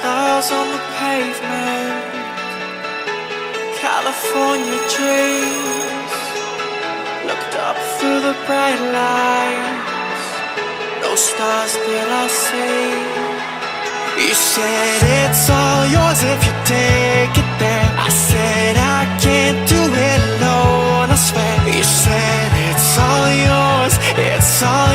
stars on the pavement, California dreams. Looked up through the bright lights, no stars did I see. You said it's all yours if you take it there. I said I can't do it alone, I swear. You said it's all yours, it's all